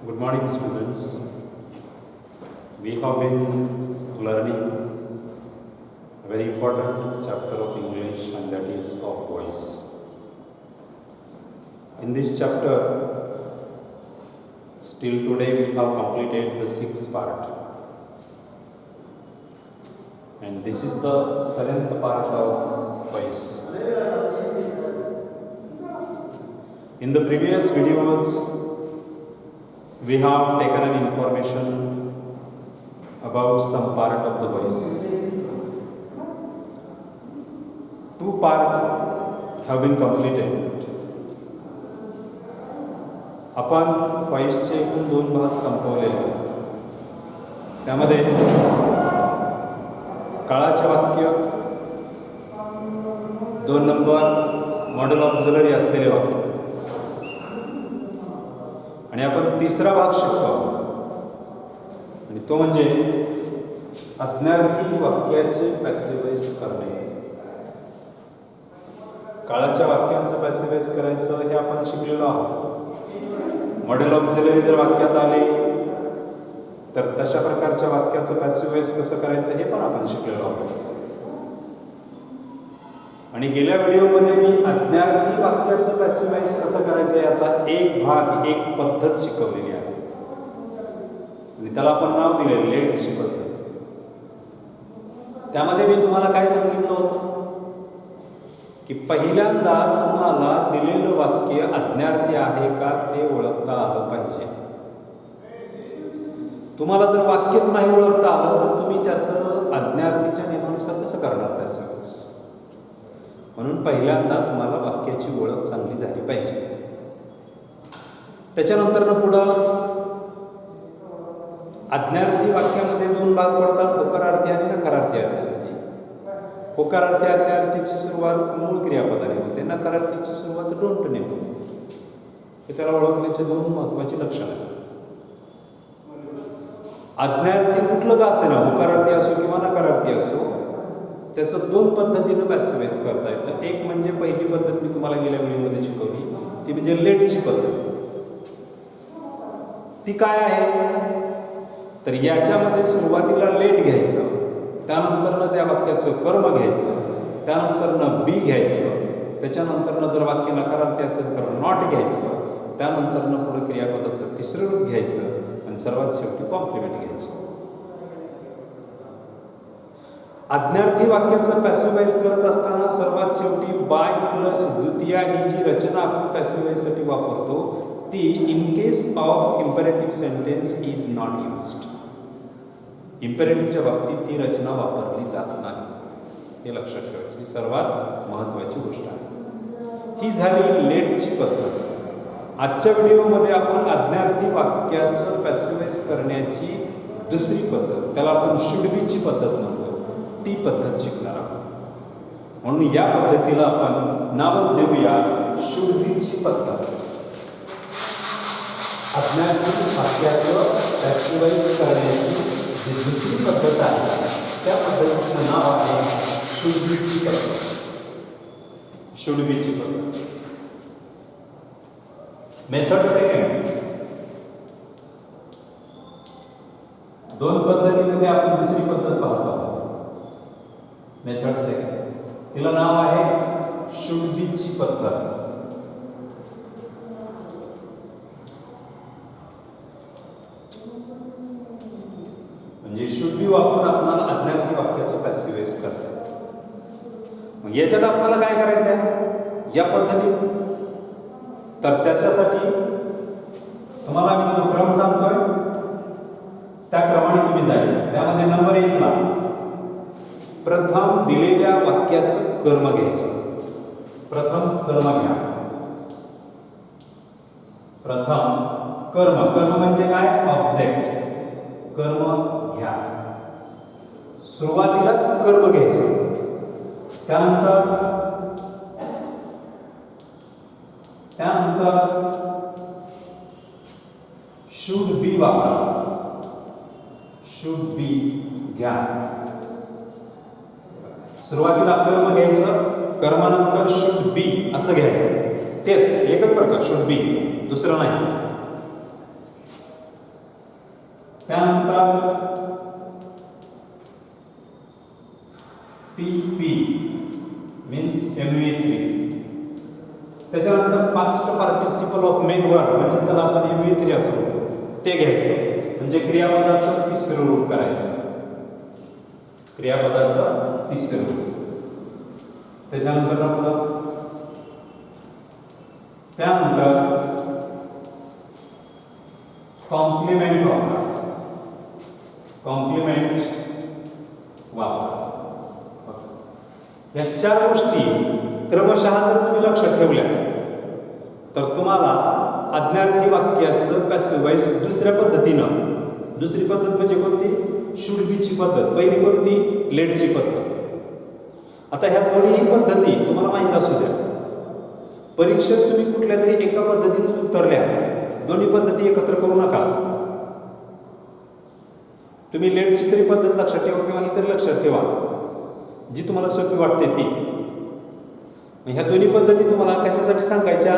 Good morning, students. We have been learning a very important chapter of English, and that is of voice. In this chapter, still today we have completed the sixth part, and this is the seventh part of voice. In the previous videos, we have taken an information about some part of the voice. Two parts have been completed. आपण व्हॉइसचे एकूण दोन भाग संपवलेले आहेत. त्यामध्ये काळाचे वाक्य, 2 number model auxiliary असलेले वाक्य, आणि आपण तिसरा भाग शिकतो आणि तो म्हणजे आज्ञार्थी वाक्याचे पॅसिव्हाइज करणे. काळाच्या वाक्यांचं पॅसिव्हाइज करायचं हे आपण शिकलेलो आहोत. मॉडेल ऑक्झिलरी जर वाक्यात आले तर तशा प्रकारच्या वाक्याचं पॅसिव्हाइज कसं करायचं हे पण आपण शिकलेलो आहोत. आणि गेल्या व्हिडिओमध्ये मी आज्ञार्थी वाक्याचं पॅसिव्हाइज कसं करायचं याचा एक भाग, एक पद्धत शिकवलेली आहे आणि त्याला आपण नाव दिले लेटची पद्धत. त्यामध्ये मी तुम्हाला काय सांगितलं होतं की पहिल्यांदा तुम्हाला दिलेलं वाक्य आज्ञार्थी आहे का ते ओळखता आलं पाहिजे. तुम्हाला जर वाक्यच नाही ओळखता आलं तर तुम्ही त्याचं आज्ञार्थीच्या नियमानुसार कसं करणार पॅसिव्हाइज. म्हणून पहिल्यांदा तुम्हाला वाक्याची ओळख चांगली झाली पाहिजे. त्याच्यानंतर पुढं आज्ञार्थी वाक्यामध्ये 2 भाग पडतात, होकारार्थी आणि नकारार्थी आज्ञार्थी. होकारार्थी आज्ञार्थीची सुरुवात मूळ क्रियापदाने होते, नकारार्थीची सुरुवात डोंटने होते. हे त्याला ओळखण्याचे 2 महत्त्वाची लक्षणं आहेत. आज्ञार्थी कुठलं का असेना, होकारार्थी असो किंवा नकारार्थी असो, त्याचं 2 पद्धतीनं पॅसिव्हाइज करता येतं. एक म्हणजे पहिली पद्धत मी तुम्हाला गेल्या व्हिडिओमध्ये शिकवली, ती म्हणजे लेटची पद्धत. ती काय आहे तर याच्यामध्ये सुरुवातीला लेट घ्यायचं, त्यानंतरनं त्या वाक्याचं कर्म घ्यायचं, त्यानंतरनं बी घ्यायचं, त्याच्यानंतरनं जर वाक्य नकारार्थी असेल तर नॉट घ्यायचं, त्यानंतरनं पुढे क्रियापदाचं तिसरं रूप घ्यायचं आणि सर्वात शेवटी कॉम्प्लिमेंट घ्यायचं. आज्ञार्थी वाक्याचं पॅसिव्हाइज करत असताना सर्वात शेवटी बाय प्लस द्वितीया ही जी रचना आपण पॅसिव्हाइजसाठी वापरतो ती in case of imperative sentence is not used. इम्पेरेटिव्हच्या बाबतीत ती रचना वापरली जात नाही, हे लक्षात ठेवायची सर्वात महत्त्वाची गोष्ट आहे. ही झाली लेटची पद्धत. आजच्या व्हिडिओमध्ये आपण आज्ञार्थी वाक्याचं पॅसिव्हाइज करण्याची दुसरी पद्धत, त्याला आपण शुड बीची पद्धत म्हणतो, ती पद्धत शिकणार आहोत. म्हणून या पद्धतीला आपण नावच देऊया शुड बीची पद्धत. आज्ञार्थी वाक्याचं पॅसिव्हाइज करण्याची जी दुसरी पद्धत आहे त्या पद्धतीचं नाव आहे शुड बीची पद्धत. शुड बीची पद्धत. Method second. 2 पद्धतीमध्ये आपण दुसरी पद्धत पाहतो आहोत. मेथड सेकंड, तिला नाव आहे शुड बीची पद्धत. म्हणजे शुड बी वापरून आपल्याला आज्ञार्थी वाक्याचं पॅसिव्हाइज करतात. मग याच्यात आपल्याला काय करायचं आहे या पद्धतीत, तर त्याच्यासाठी तुम्हाला मी जो क्रम सांगतोय त्या क्रमाने तुम्ही जायचं. त्यामध्ये नंबर 1 ला प्रथम दिलेल्या वाक्याचं कर्म घ्यायचं. प्रथम कर्म घ्या. प्रथम कर्म, कर्म म्हणजे काय, ऑब्जेक्ट. कर्म घ्या. सुरुवातीलाच कर्म घ्यायचं. त्यानंतर शुड बी वापरा. शुड बी घ्या. सुरुवातीला कर्म घ्यायचं, कर्मानंतर शुड बी असं घ्यायचं. तेच एकच प्रकार, शुड बी, दुसरं नाही. त्यानंतर PP मीन्स MV3. त्याच्यानंतर past participle of main word म्हणजे त्याला आपण MV3 असं म्हणतो ते घ्यायचं, म्हणजे क्रियापदाचं तिसरं रूप करायचं. क्रियापदाचं तिसरं रूप. त्याच्यानंतर आपलं त्यानंतर कॉम्प्लिमेंट वापर. कॉम्प्लिमेंट वापर या चार गोष्टी क्रमशः जर तुम्ही लक्षात ठेवल्या तर तुम्हाला आज्ञार्थी वाक्याचं पॅसिव्ह वॉइस दुसऱ्या पद्धतीनं, दुसरी पद्धत म्हणजे कोणती? शुड बीची पद्धत. पहिली कोणती? लेटची पद्धत. आता ह्या दोन्ही पद्धती तुम्हाला माहीत असू द्या. परीक्षेत तुम्ही कुठल्या तरी एका पद्धतीने उत्तरल्या, दोन्ही पद्धती एकत्र करू नका. तुम्ही लेटची तरी पद्धत लक्षात ठेवा किंवा ही तरी लक्षात ठेवा जी तुम्हाला सोपी वाटते ती. ह्या दोन्ही पद्धती तुम्हाला कशासाठी सांगायच्या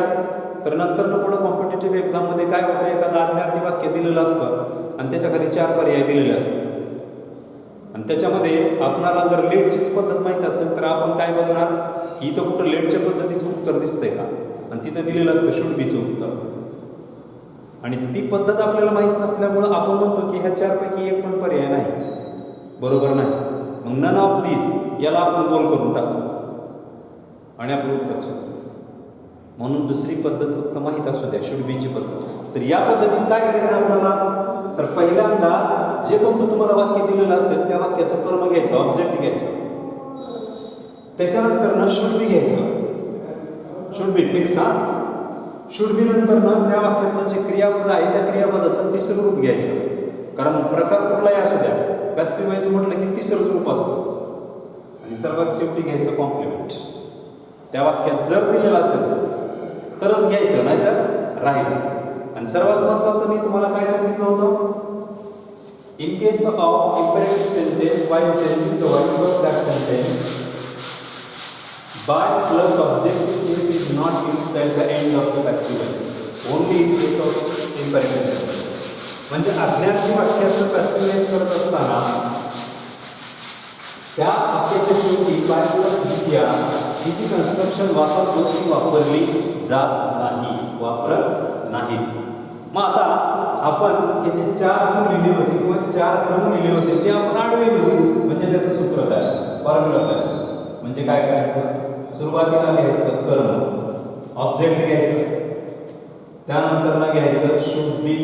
तर नंतर पुढे कॉम्पिटेटिव्ह एक्झाममध्ये काय होतं, एखादं आज्ञार्थी वाक्य दिलेलं असतं आणि त्याच्या खाली 4 पर्याय दिलेले असतात आणि त्याच्यामध्ये आपणाला जर लेटचीच पद्धत माहीत असेल तर आपण काय बघणार की इथं कुठं लेटच्या पद्धतीचं उत्तर दिसतंय का, आणि तिथं दिलेलं असतं शुड बीचं उत्तर. आणि ती पद्धत आपल्याला माहीत नसल्यामुळं आपण म्हणतो की ह्या 4 पैकी एक पण पर्याय नाही, बरोबर नाही. मग नन ऑफ दीज याला आपण गोल करून टाकू आणि आपलं उत्तर शोधतो. म्हणून दुसरी पद्धत फक्त माहीत असू द्या, शुड बीची पद्धत. तर या पद्धतीत काय करायचं आपल्याला तर पहिल्यांदा जे कोणतं तुम्हाला वाक्य दिलेलं असेल त्या वाक्याचं कर्म घ्यायचं, ऑब्जेक्ट घ्यायचं. त्याच्यानंतर शुड बी घ्यायचं, शुड बी फिक्स. शुड बी नंतर त्या वाक्यातलं जे क्रियापद आहे त्या क्रियापदाचं तिसरं रूप घ्यायचं. कारण प्रकार कुठलाही असू द्या, पॅसिव्ह वॉइस म्हटलं की तिसरं रूप असतं. आणि सर्वात शेवटी घ्यायचं कॉम्प्लिमेंट. त्या वाक्यात जर दिलेलं असेल तरच घ्यायचं, नाहीतर राहील. आणि सर्वात महत्त्वाचं मी तुम्हाला काय सांगितलं होतं, in case of imperative sentence while changing the voice of that sentence by plus objective case is not used at the end of the passive voice, only in case of imperative sentence. म्हणजे आज्ञार्थी वाक्याचं passive voice करत असताना त्या वाक्याच्या शेवटी bye plus द्वितीया ही जी construction वापरतो ती वापरली जात नाही, वापरत नाही. मग आता आपण हे जे 4 गुण लिहिले होते किंवा 4 क्रम लिहिले होते ते आपण आडवे लिहू, म्हणजे त्याचं सूत्र काय, फॉर्म्युला काय. म्हणजे काय करायचं, सुरुवातीला घ्यायचं कर्म, ऑब्जेक्ट घ्यायचं, त्यानंतर न घ्यायचं शुड बी,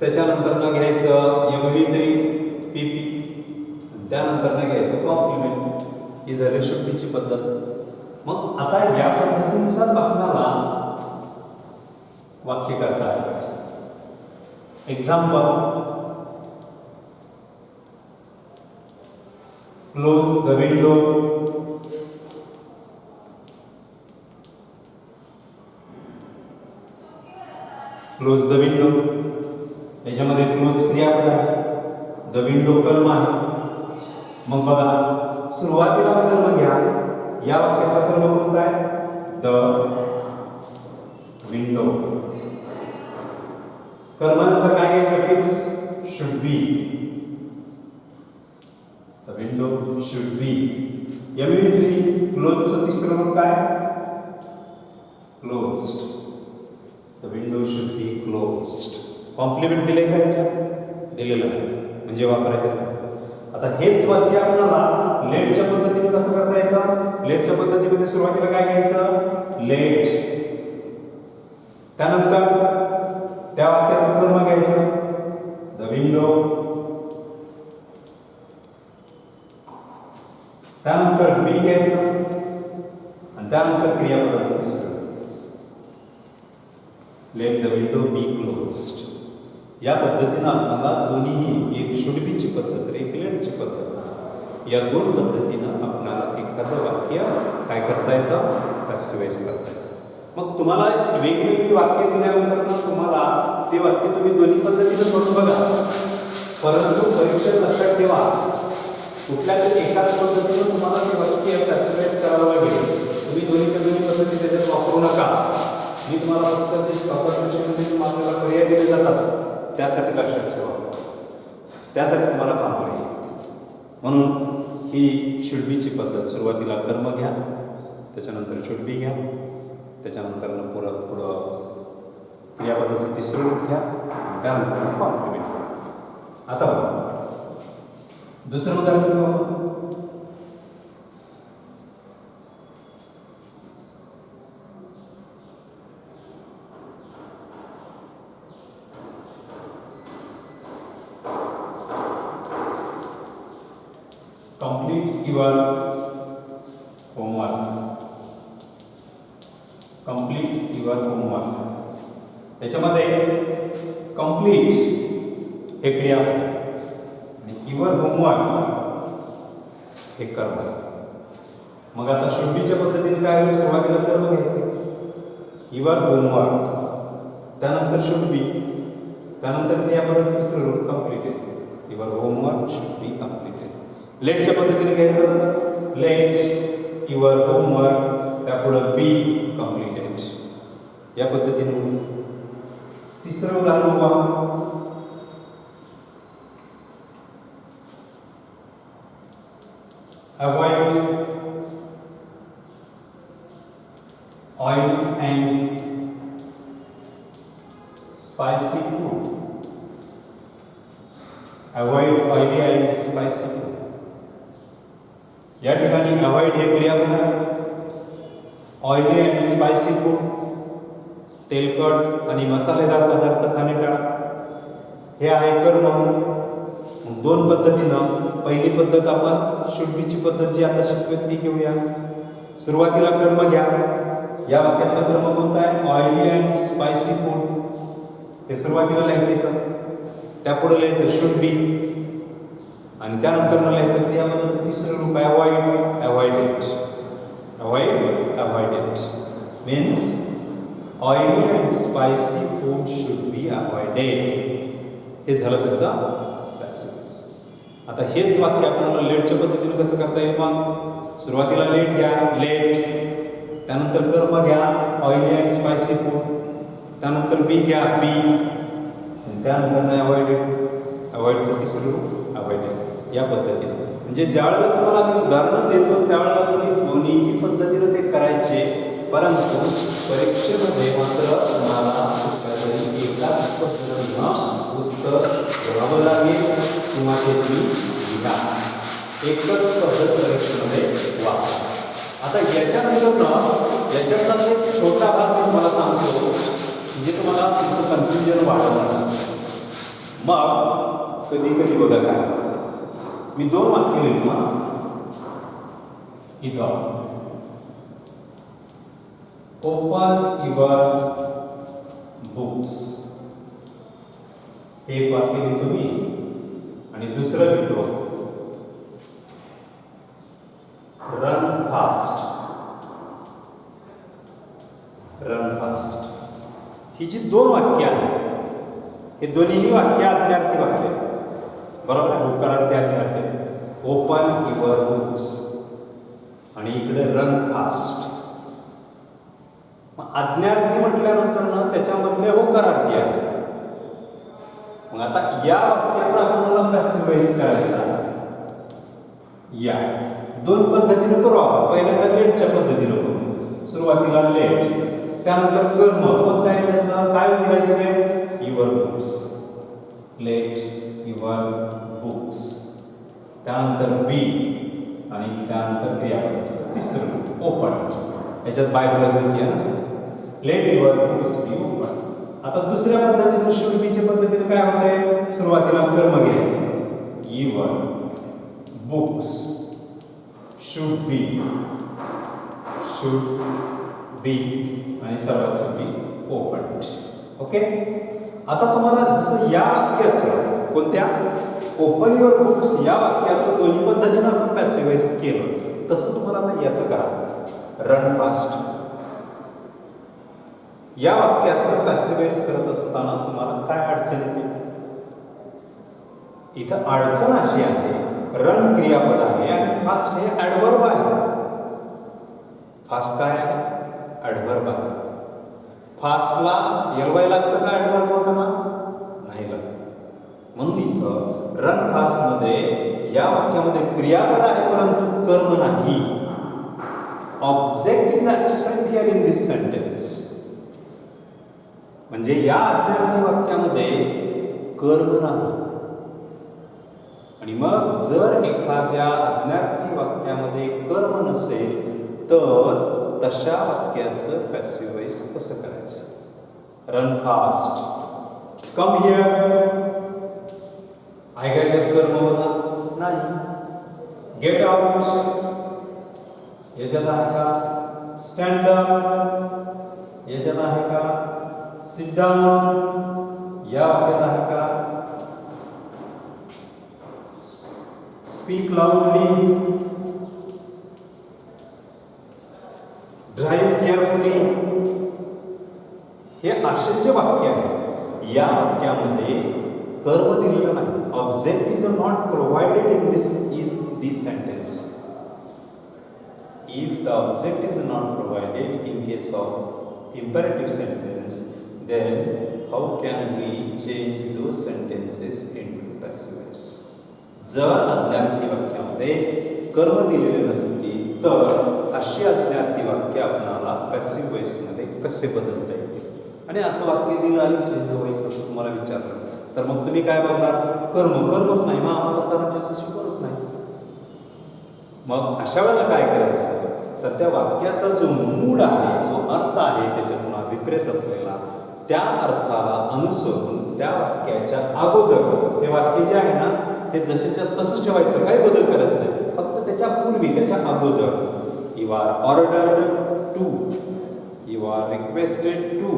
त्याच्यानंतर न घ्यायचं MV3 PP, त्यानंतर न घ्यायचं कॉम्प्लिमेंट. ही झाली शुड बीची पद्धत. मग आता या पद्धतीनुसार आपल्याला वाक्य करता आलं पाहिजे. Example, close the window, close the window. याच्यामध्ये क्लोज क्रियापद आहे, द विंडो कर्म आहे. मग बघा सुरुवातीला कर्म घ्या, या वाक्याचा कर्म कोणता आहे, द विंडो. कर्मानंतर काय घ्यायचं, fix, should be, the window should be. MV3 क्लोजचं तिसरं रूप काय, closed, the window should be closed. Compliment दिले का याच्यात, दिलेलं आहे म्हणजे वापरायचं. आता हेच वाक्य आपल्याला लेटच्या पद्धतीने कसं करता येतं. लेटच्या पद्धतीमध्ये सुरुवातीला काय घ्यायचं, लेट, त्यानंतर त्या वाक्याचं कर्म घ्यायचं, द विंडो, त्यानंतर बी घ्यायचं आणि त्यानंतर क्रियापदाचं तिसरं let the window be closed. या पद्धतीनं आपल्याला दोन्हीही, एक शुड बीची पद्धत तर एक लेटची पद्धत, या 2 पद्धतीनं आपल्याला एखादं वाक्य काय करता येतं, पॅसिव्ह वॉइस करता येतं. मग तुम्हाला वेगवेगळी वाक्य दिल्यानंतर तुम्हाला ते वाक्य तुम्ही दोन्ही पद्धतीनं सोडून बघा. परंतु परीक्षेत लक्षात ठेवा कुठल्या तरी एकाच पद्धतीनं तुम्हाला ते वाक्य पॅसिव्ह वॉइस करावं लागेल. तुम्ही दोन्ही पद्धती त्याच्यात वापरू नका. मी तुम्हाला फक्त ते तुम्हाला पर्याय दिले जातात त्यासाठी लक्षात ठेवा, त्यासाठी तुम्हाला कामाला येईल. म्हणून ही शुड बीची पद्धत. सुरुवातीला कर्म घ्या, त्याच्यानंतर शुड बी घ्या, त्याच्यानंतर पुढं क्रियापदाचं तिसरं रूप घ्या, त्यानंतर कॉम्प्लिमेंट घ्या. आता बघा दुसरं उदाहरण घेऊ आपण. complete your homework. complete your homework. त्याच्यामध्ये complete हे क्रिया आणि your homework हे कर्म. मग आता should be च्या पद्धतीने काय होईल? सुरुवातीला कर्म घ्यायचे your homework, त्यानंतर should be, त्यानंतर क्रियापदाचं तिसरं रूप completed. your homework should be completed. लेटच्या पद्धतीने घ्यायचं, लेट युअर होमवर्क, त्यापुढं बी कम्प्लिटेड. या पद्धतीने तिसरं उदाहरण बघू. Avoid oil and spicy food. Avoid oily and spicy food. या ठिकाणी अवॉइड हे क्रियापद आहे. ऑइली अँड स्पायसी फूड, तेलकट आणि मसालेदार पदार्थ खाणे टाळा, हे आहे कर्म. दोन पद्धतीनं, पहिली पद्धत आपण शुड बीची पद्धत जी आता शिकवत ती घेऊया. सुरुवातीला कर्म घ्या. या वाक्यातलं कर्म कोणता आहे? Oily and spicy food. हे सुरुवातीला लिहायचं इथं, त्यापुढे लिहायचं शुड बी, आणि त्यानंतर लिहायचं क्रियापदाचं तिसरं रूप आहे avoid. Avoid it. Avoid, avoid it means oily and spicy food should be avoided. हे झालं त्याचा पॅसिव्ह. आता हेच वाक्य आपल्याला लेटच्या पद्धतीने कसं करता येईल? मग सुरुवातीला लेट घ्या, लेट, त्यानंतर कर्म घ्या ऑइली अँड स्पायसी फूड, त्यानंतर बी घ्या बी, त्यानंतर अवॉइडेड, अवॉइडचं तिसरं रूप अवॉइडेड. या पद्धतीने म्हणजे ज्यावेळेला तुम्हाला मी उदाहरणं देतो त्यावेळेला तुम्ही दोन्ही पद्धतीने ते करायचे, परंतु परीक्षेमध्ये मात्र तुम्हाला एकाच पद्धतीनं उत्तर द्यावं लागेल किंवा ते तुम्ही लिहा. एकच पद्धत परीक्षेमध्ये वापरा. आता याच्यातला एक छोटा भाग मी तुम्हाला सांगतो म्हणजे तुम्हाला तुमचं कन्फ्युजन वाढवणार असेल. मग कधी कधी बघा काय, मी दोन वाक्य लिहितो इथं. ओपन युअर बुक्स हे एक वाक्य लिहितो मी, आणि दुसरं लिहितो रन फास्ट. Run fast. ही जी दोन वाक्य आहेत हे दोन्हीही वाक्य आज्ञार्थी वाक्य आहेत. बरोबर आहे? होकारार्थी आज्ञार्थी. ओपन युअर बुक्स आणि इकडे रन फास्ट. आज्ञार्थी म्हटल्यानंतर ना त्याच्यामधले होकारार्थी आहे. मग आता या वाक्याचा आपल्याला पॅसिव्हाइज करायचा. या दोन पद्धतीने करू आपण. पहिल्यांदा लेटच्या पद्धतीने करू. सुरुवातीला लेट, त्यानंतर कर्म. कोणत्या ह्याच्यातनं काय लिहायचे? Your books. Late your books, त्यानंतर बी, आणि त्यानंतर क्रियापदाचं तिसरं ओपन. याच्यात बायबलच नसतं. Late your books be open. आता दुसऱ्या पद्धतीने शुड बीच्या पद्धतीने काय होतंय? सुरुवातीला कर्म घ्यायचं. Your books should be, should be, आणि सर्वात शेवटी ओपन. ओके. आता तुम्हाला जसं या वाक्याचं, कोणत्या? ओपन युअर बुक्स या वाक्याचं दोन्ही पद्धतीनं आपण पॅसिव्हाइज केलं, तसं तुम्हाला आता याचं करा. रन फास्ट या वाक्याचं पॅसिव्हाइज करत असताना तुम्हाला काय अडचण येते? इथं अडचण अशी आहे, रन क्रियापद आहे आणि फास्ट हे ॲडव्हर्ब आहे. फास्ट काय आहे? ॲडव्हर्ब आहे. फास्टला एलवाय लागतं का ॲडव्हर्ब होताना? म्हणून इथं रन फास्ट मध्ये या वाक्यामध्ये क्रियापद आहे परंतु कर्म नाही. Object is absent here in this sentence. म्हणजे या आज्ञार्थी वाक्यामध्ये कर्म नाही. आणि मग जर एखाद्या आज्ञार्थी वाक्यामध्ये कर्म नसेल तर तशा वाक्याचं पॅसिव्ह वॉइस कसं करायचं? रन फास्ट, कम हिअर, आहे का याच्यात कर्म बघा? नाही. गेट आउट याच्यात आहे का? स्टँड अप याच्यात आहे का? सिट डाऊन या वाक्यात आहे का? स्पीक लाऊडली, ड्राईव्ह केअरफुली, हे असे जे वाक्य आहे या वाक्यामध्ये कर्म दिलेलं नाही. Object is not provided in this sentence. If the object is not provided in case of imperative sentence, then how can we change those sentences into passive voice? जर आज्ञार्थी वाक्यामध्ये कर्म दिलेले नसतील तर अशी आज्ञार्थी वाक्य आपल्याला पॅसिव्ह व्हॉइसमध्ये कसे बदलता येतील? आणि असं वाक्य दिलं आणि चेंज व्हॉइस असं तुम्हाला विचारलं तर मग तुम्ही काय बघणार? कर्मच नाही. मग आम्हाला सरांनी असं शिकवलंच नाही. मग अशा वेळेला काय करायचं? तर त्या वाक्याचा जो मूड आहे, जो अर्थ आहे त्याच्यातून अभिप्रेत असलेला त्या अर्थाला अनुसरून त्या वाक्याच्या अगोदर हे वाक्य जे आहे ना ते जसेच्या तसंच ठेवायचं, काही बदल करायचं नाही. फक्त त्याच्या पूर्वी, त्याच्या अगोदर you are ordered to, you are requested to,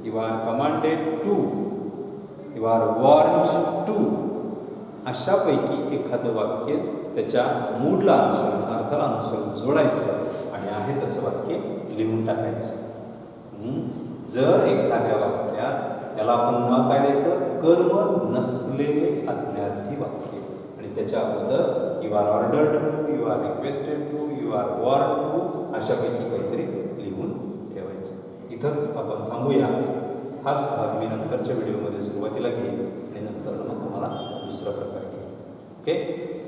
you are commanded to, you are warned to, अशापैकी एखादं वाक्य त्याच्या मूडला अनुसरून, अर्थाला अनुसरून जोडायचं आणि आहे तसं वाक्य लिहून टाकायचं. जर एखाद्या वाक्यात याला आपण नाव काय द्यायचं? कर्म नसलेले आज्ञार्थी वाक्य. आणि त्याच्या अगोदर you are ordered to, you are requested to, you are warned to, अशापैकी काहीतरी लिहून ठेवायचं. इथंच आपण थांबूया. हाच भाग मी नंतरच्या व्हिडिओमध्ये सुरुवातीला घेईन आणि नंतर मग तुम्हाला दुसरा प्रकार घेईन. ओके.